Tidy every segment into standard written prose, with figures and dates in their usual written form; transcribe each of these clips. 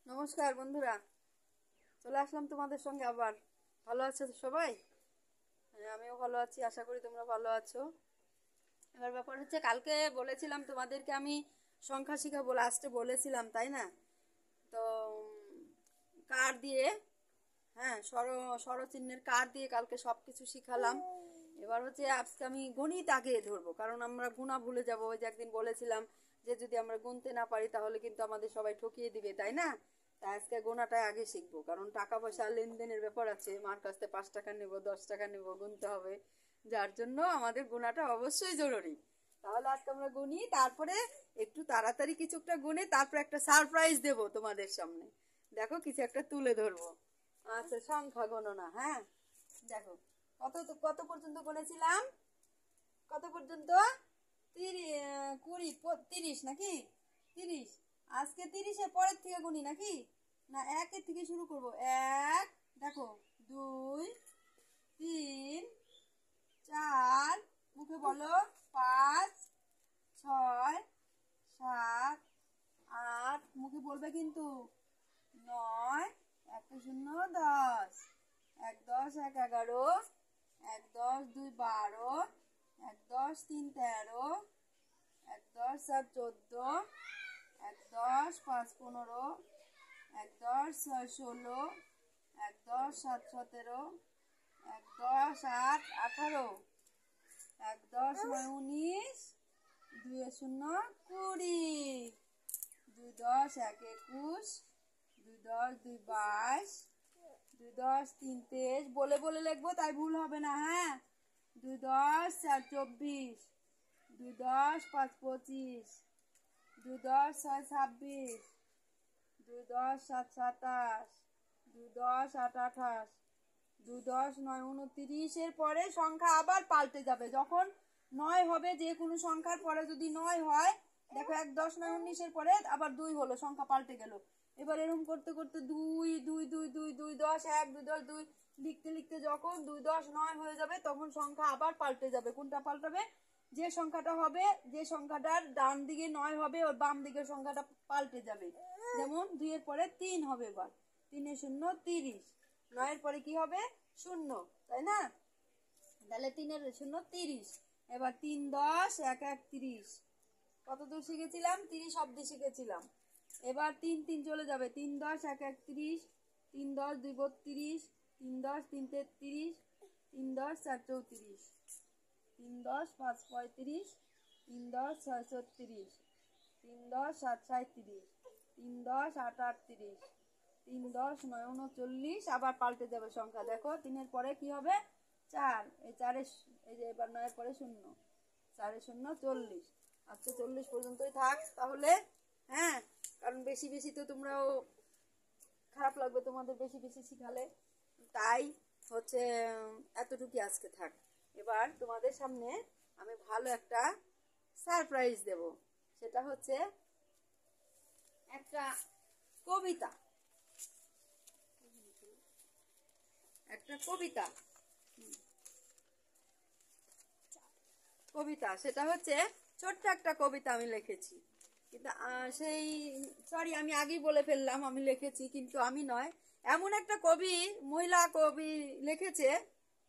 নমস্কার বন্ধুরা, চলে আসলাম তোমাদের সঙ্গে আবার। ভালো আছো তো সবাই? হ্যাঁ, আমিও ভালো আছি, আশা করি তোমরা ভালো আছো। এবার ব্যাপার হচ্ছে, কালকে বলেছিলাম তোমাদেরকে আমি সংখ্যা শিখাবো, লাস্টে বলেছিলাম তাই না? তো কার্ড দিয়ে, হ্যাঁ, স্বরচিহ্নের কার্ড দিয়ে কালকে সব কিছু শিখালাম। এবার হচ্ছে আজকে আমি গণিত আগে ধরবো, কারণ আমরা গুণা ভুলে যাব। ওই যে একদিন বলেছিলাম যে যদি আমরা গুনতে না পারি তাহলে কিন্তু আমাদের সবাই ঠকিয়ে দিবে, তাই না? তাই আজকে গোনাটাই আগে শিখবো, কারণ টাকা পয়সা লেনদেনের ব্যাপার আছে। মার কাছ থেকে 5 টাকা নেব, 10 টাকা নেব, গুনতে হবে, যার জন্য আমাদের গোনাটা অবশ্যই জরুরি। তাহলে আজকে আমরা গুনি, তারপরে একটু তাড়াতাড়ি কিছু একটা গুনে তারপরে একটা সারপ্রাইজ দেব তোমাদের সামনে। দেখো, কিছু একটা তুলে ধরবো। আচ্ছা, সংখ্যা গণনা, হ্যাঁ। দেখো, কত কত পর্যন্ত গুনেছিলাম? কত পর্যন্ত? 30 নাকি? 30। আজকে 30-এর পরের থেকে গুনি নাকি? না, 1-এর থেকে শুরু করব। 1, দেখো, 2, 3, 4, মুখে বলো, 5, 6, 7, 8, মুখে বলবে কিন্তু, 9, 1 শূন্য 10, 1 10 1 11, 1 10 2 12, 1 10 3 13, 1 10 4 14, 1 10 5 15, 1 10 6 16, 1 10 7 17, 1 10 8 18, 1 10 9 19, 2 শূন্য 20, 2 10 1 21, 2 10 2 22, 2 10 3 23, বলে বলে লিখবো, তাই ভুল হবে না, হ্যাঁ। 2 10 4 24, 2 10 5 25, 2 10 6 26, 2 10 7 27, 2 10 8 28, 2 10 9 29। এর পরে সংখ্যা আবার পাল্টে যাবে। যখন 9 হবে, যে কোনো সংখ্যার পরে যদি 9 হয়, দেখো 1 10 9 19-এর পরে আবার 2 হলো, সংখ্যা পাল্টে গেল। এবার এরকম করতে করতে 2 2 2 2 2 10 1 2 10 2 লিখতে লিখতে যখন 2 10 9 হয়ে যাবে, তখন সংখ্যা আবার পাল্টে যাবে। কোনটা পাল্টাবে? যে সংখ্যাটা হবে, যে সংখ্যাটার ডান দিকে 9 হবে, ওর বাম দিকের সংখ্যাটা পাল্টে যাবে। যেমন 2 এর পরে 3 হবে, এবার 3 শূন্য 30, 9 এর পরে কি হবে? 0, তাই না? তাহলে 3 শূন্য 30। এবার 3 10 1 1 30। কত দূর শিখেছিলাম? 30 অব্দি শিখেছিলাম। এবার 3 3 চলে যাবে, 3 10 1 1 30, 3 10 2 32, 3 10 3 33, 3 10 4 34, 3 10 5 35, 3 10 6 36, 3 10 7 37, 3 10 8 38, 3 10 9 39। আবার পাল্টে যাবে সংখ্যা। দেখো, 3-এর পরে কি হবে? 4, এই 4-এর, এই যে এবার 9-এর পরে 0, 4 শূন্য 40। আচ্ছা, 40 পর্যন্তই থাক তাহলে, হ্যাঁ। কারণ বেশি বেশি তো তোমরাও খারাপ লাগবে তোমাদের বেশি বেশি শিখালে, তাই হচ্ছে এতটুকু আজকে থাক। এবার তোমাদের সামনে আমি ভালো একটা সারপ্রাইজ দেব। সেটা হচ্ছে একটা কবিতা, একটা কবিতা, কবিতা। সেটা হচ্ছে ছোট্ট একটা কবিতা আমি লিখেছি, কিন্তু সেই, সরি, আমি আগেই বলে ফেললাম আমি লিখেছি, কিন্তু আমি নয়। এমন একটা কবি, মহিলা কবি লিখেছে,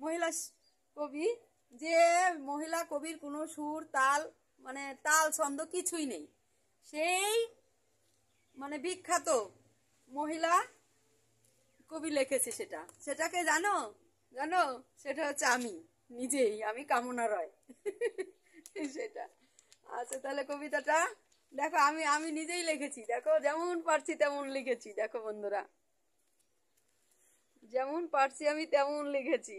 মহিলা কবি, যে মহিলা কবির কোনো সুর তাল, মানে তাল ছন্দ কিছুই নেই। সেই মানে বিখ্যাত মহিলা কবি লিখেছে, সেটাকে জানো? জানো? সেটা হচ্ছে আমি নিজেই, আমি কামনা রয়। সেটা। আচ্ছা, তাহলে কবিতাটা দেখো, আমি আমি নিজেই লিখেছি। দেখো, যেমন পারছি তেমন লিখেছি। দেখো বন্ধুরা, যেমন পারছি আমি তেমন লিখেছি।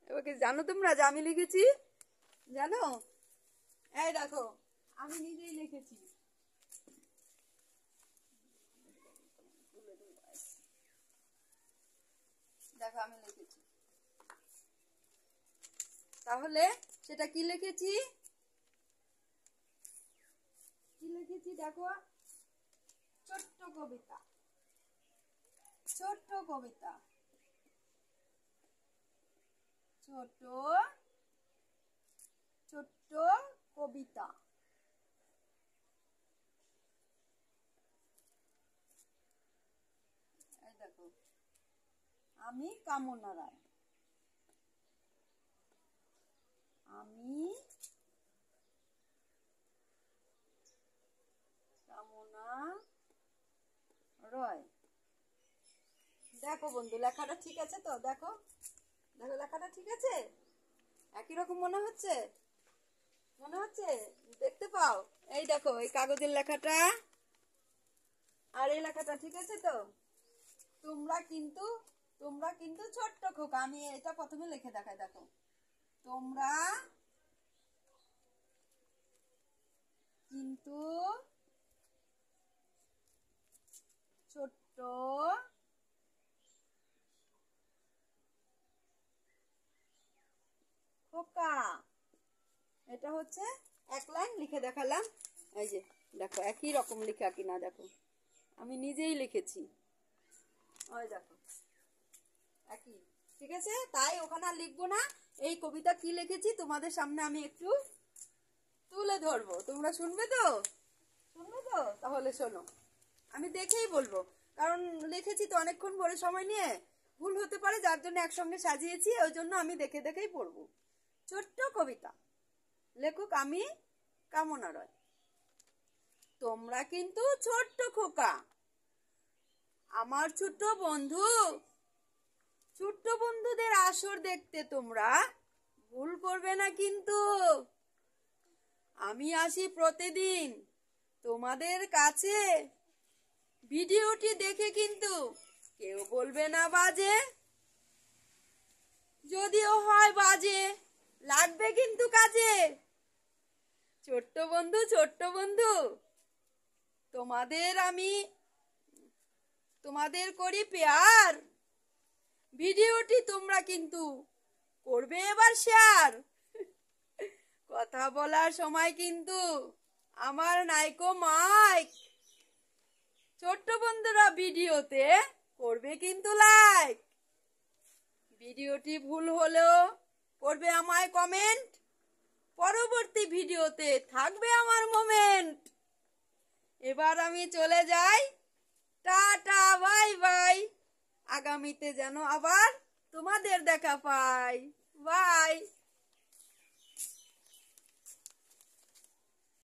এবার কি জানো তোমরা যে আমি লিখেছি? জানো? এই দেখো, আমি নিজেই লিখেছি। দেখো, আমি লিখেছি। তাহলে সেটা কি লিখেছি? কি লিখেছি দেখো, ছোট্ট কবিতা, ছোট্ট কবিতা, ছোট ছোট্ট কবিতা। আমি কামনা রায়। আমি কামনা রয়। দেখো বন্ধু, লেখাটা ঠিক আছে তো? দেখো দেখো, লেখাটা ঠিক আছে? একই রকম মনে হচ্ছে? মনে হচ্ছে? দেখতে পাও? এই দেখো, এই কাগজের লেখাটা আর এই লেখাটা ঠিক আছে তো? তোমরা কিন্তু তোমরা কিন্তু ছোট্ট খোকা। আমি এটা প্রথমে লিখে দেখাই, দেখো। তোমরা কিন্তু ছোট্ট খোকা। এটা হচ্ছে এক লাইন লিখে দেখালাম। এই যে দেখো, একই রকম লেখা কিনা দেখো, আমি নিজেই লিখেছি। ওই দেখো, একই। ঠিক আছে, তাই ওখানে আর লিখবো না। এই কবিতা কি লিখেছি তোমাদের সামনে আমি একটু তুলে ধরবো। তোমরা শুনবে তো? শুনবে তো? তাহলে শোনো, আমি দেখেই বলবো, কারণ লিখেছি তো অনেকক্ষণ ভরে সময় নিয়ে, ভুল হতে পারে, যার জন্য একসঙ্গে সাজিয়েছি, ওই জন্য আমি দেখে দেখেই পড়বো। ছোট্ট কবিতা, লেখক আমি কামনা রয়। তোমরা কিন্তু ছোট্ট খোকা, আমার ছোট্ট বন্ধু। ছোট্ট বন্ধুদের আসর দেখতে তোমরা ভুল করবে না কিন্তু। আমি আসি প্রতিদিন তোমাদের কাছে, ভিডিওটি দেখে কিন্তু কেউ বলবে না বাজে। যদিও হয় বাজে, লাগবে কিন্তু কাজে। ছোট্ট বন্ধু, ছোট্ট বন্ধু, তোমাদের করি পেয়ার। ভিডিওটি তোমরা কিন্তু করবে এবার শেয়ার। কথা বলার সময় কিন্তু আমার নাইকো মাইক। ছোট্ট বন্ধুরা ভিডিওতে করবে কিন্তু লাইক। ভিডিওটি ভুল হলেও করবে আমায় কমেন্ট। পরবর্তী ভিডিওতে থাকবে আমার মোমেন্ট। এবার আমি চলে যাই, টাটা বাই বাই। আগামীতে যেন আবার তোমাদের দেখা পাই। বাই।